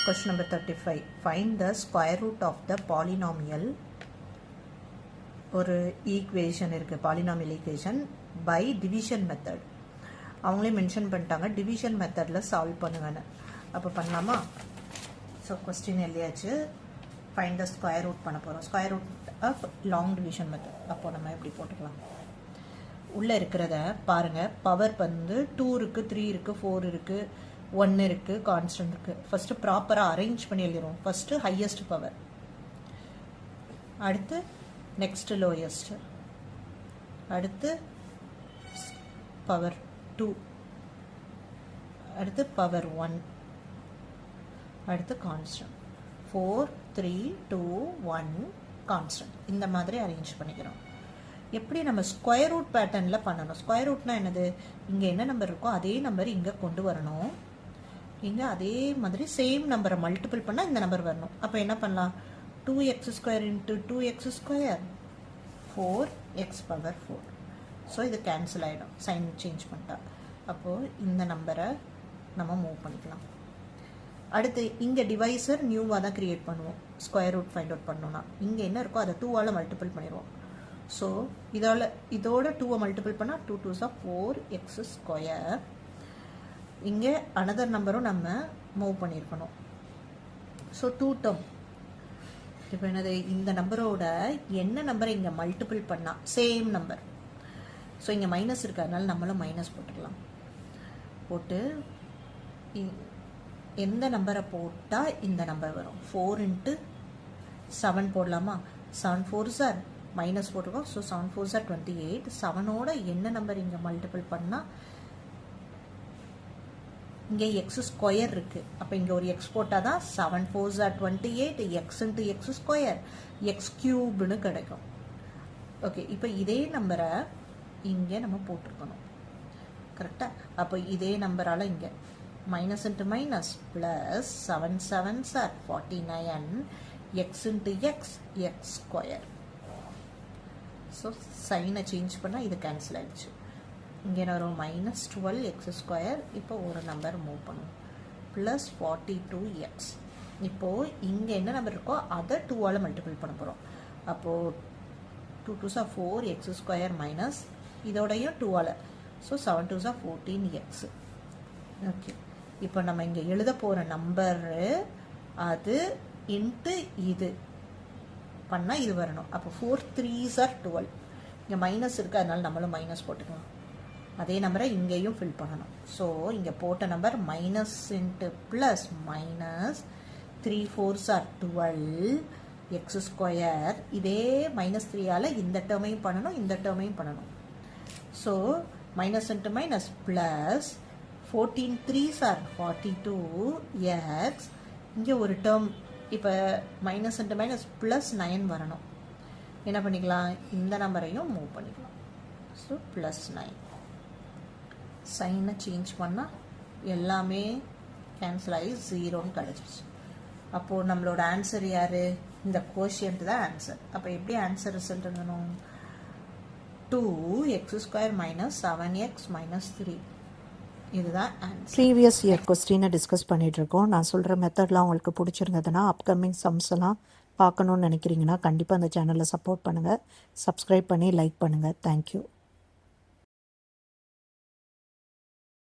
Question number 35. Find the square root of the polynomial. ஒரு equation இருக்குது, polynomial equation by division method. அவங்களே mention பண்ணிட்டாங்க division மெத்தடில் solve பண்ணுவேன்னு. அப்போ பண்ணலாமா? ஸோ கொஸ்டின் எழுதியாச்சு. ஃபைண்ட் த ஸ்கொயர் ரூட் பண்ண போகிறோம். Square root of long division method. அப்போ நம்ம எப்படி போட்டுக்கலாம்? உள்ளே இருக்கிறத பாருங்கள். பவர் வந்து 2 இருக்குது, 3 இருக்குது, 4 இருக்குது, 1 இருக்குது, கான்ஸ்டன்ட் இருக்குது. ஃபஸ்ட்டு ப்ராப்பராக அரேஞ்ச் பண்ணி எழுதிடுவோம். ஃபஸ்ட்டு ஹையஸ்ட் பவர், அடுத்து நெக்ஸ்ட் லோயஸ்ட், அடுத்து பவர் 2, அடுத்து பவர் 1, அடுத்து கான்ஸ்டன்ட் 4, 3, 2, 1 கான்ஸ்டன்ட். இந்த மாதிரி அரேஞ்ச் பண்ணிக்கிறோம். எப்படி நம்ம ஸ்கொயர் ரூட் பேட்டர்னில் பண்ணணும். ஸ்கொயர் ரூட்னா என்னது? இங்கே என்ன நம்பர் இருக்கோ அதே நம்பர் இங்கே கொண்டு வரணும். இங்கே அதே மாதிரி சேம் நம்பரை மல்டிபிள் பண்ணால் இந்த நம்பர் வரணும். அப்போ என்ன பண்ணலாம்? 2x² into 2x², 4x power 4. So இது கேன்சல் ஆகிடும் சைன் சேஞ்ச் பண்ணிட்டா. அப்போது இந்த நம்பரை நம்ம மூவ் பண்ணிக்கலாம். அடுத்து இங்கே டிவைசர் நியூவாக தான் க்ரியேட் பண்ணுவோம். ஸ்கொயர் ரூட் ஃபைண்ட் அவுட் பண்ணோன்னா இங்கே என்ன இருக்கோ அதை 2ஆல் மல்டிபிள் பண்ணிடுவோம். ஸோ இதோட 2 மல்டிபிள் பண்ணால் 2 2s 4x². இங்கே அனதர் நம்பரும் நம்ம மூவ் பண்ணியிருக்கணும். So 2 term. இப்போ என்னது? இந்த நம்பரோட என்ன நம்பரை இங்கே மல்டிபிள் பண்ணால் சேம் நம்பர். ஸோ இங்கே மைனஸ் இருக்கு, அதனால நம்மளும் மைனஸ் போட்டுக்கலாம். போட்டு எந்த நம்பரை போட்டால் இந்த நம்பர் வரும்? 4 இன்ட்டு 7 போடலாமா? 7 4s மைனஸ் போட்டிருக்கோம். So 7 4s 28. 7ஓட என்ன நம்பர் இங்கே மல்டிபிள் பண்ணால் இங்கே x² இருக்குது. அப்போ இங்கே ஒரு x போட்டால் தான் 7 4s 28, x into x², x³ கிடைக்கும். ஓகே, இப்போ இதே நம்பரை இங்கே நம்ம போட்டிருக்கணும். கரெக்டாக? அப்போ இதே நம்பரால் இங்கே minus into minus plus 7 7s 49, x into x². So சைனை சேஞ்ச் பண்ணால் இது கேன்சல் ஆகிடுச்சு. இங்கே என்ன வரும்? -12x². இப்போ ஒரு நம்பர் மூவ் பண்ணுவோம். Plus 42x. இப்போது இங்கே என்ன நம்பர் இருக்கோ அதை 2ஆல் மல்டிபிள் பண்ண போகிறோம். அப்போது 2 2s 4x² மைனஸ் இதோடையும் 2ஆல். So 7 2s 14x. ஓகே, இப்போ நம்ம இங்கே எழுத போகிற நம்பரு அது இன்ட்டு இது பண்ணால் இது வரணும். அப்போ 4 3s 12. இங்கே மைனஸ் இருக்குது, அதனால நம்மளும் மைனஸ் போட்டுக்கலாம். அதே நம்பரை இங்கேயும் ஃபில் பண்ணணும். ஸோ இங்கே போட்ட number minus into plus minus 3 4s 12 x². இதே -3ஆல் இந்த டேர்மையும் பண்ணணும், இந்த டேர்மையும் பண்ணணும். So minus into minus plus 14 3s 42 x. இங்கே ஒரு டேர்ம். இப்போ மைனஸ் இன்ட்டு மைனஸ் ப்ளஸ் 9 வரணும். என்ன பண்ணிக்கலாம்? இந்த நம்பரையும் மூவ் பண்ணிக்கலாம். So plus 9. சைனை சேஞ்ச் பண்ணால் எல்லாமே கேன்சல் ஆகி 0ன்னு கிடச்சிருச்சு. அப்போது நம்மளோட ஆன்சர் யார்? இந்த கோஷியன்ட் தான் ஆன்சர். அப்போ எப்படி ஆன்சர் ரிசல்ட் எழுதணும்? 2x² minus 7x minus 3. இதுதான் ஆன்சர். ப்ரீவியஸ் இயர் கொஸ்டினை டிஸ்கஸ் பண்ணிகிட்டு இருக்கோம். நான் சொல்கிற மெத்தட்லாம் உங்களுக்கு பிடிச்சிருந்ததுன்னா அப்கமிங் சம்ஸ் எல்லாம் பார்க்கணுன்னு நினைக்கிறீங்கன்னா கண்டிப்பாக அந்த சேனலை சப்போர்ட் பண்ணுங்கள். சப்ஸ்கிரைப் பண்ணி லைக் பண்ணுங்கள். தேங்க்யூ.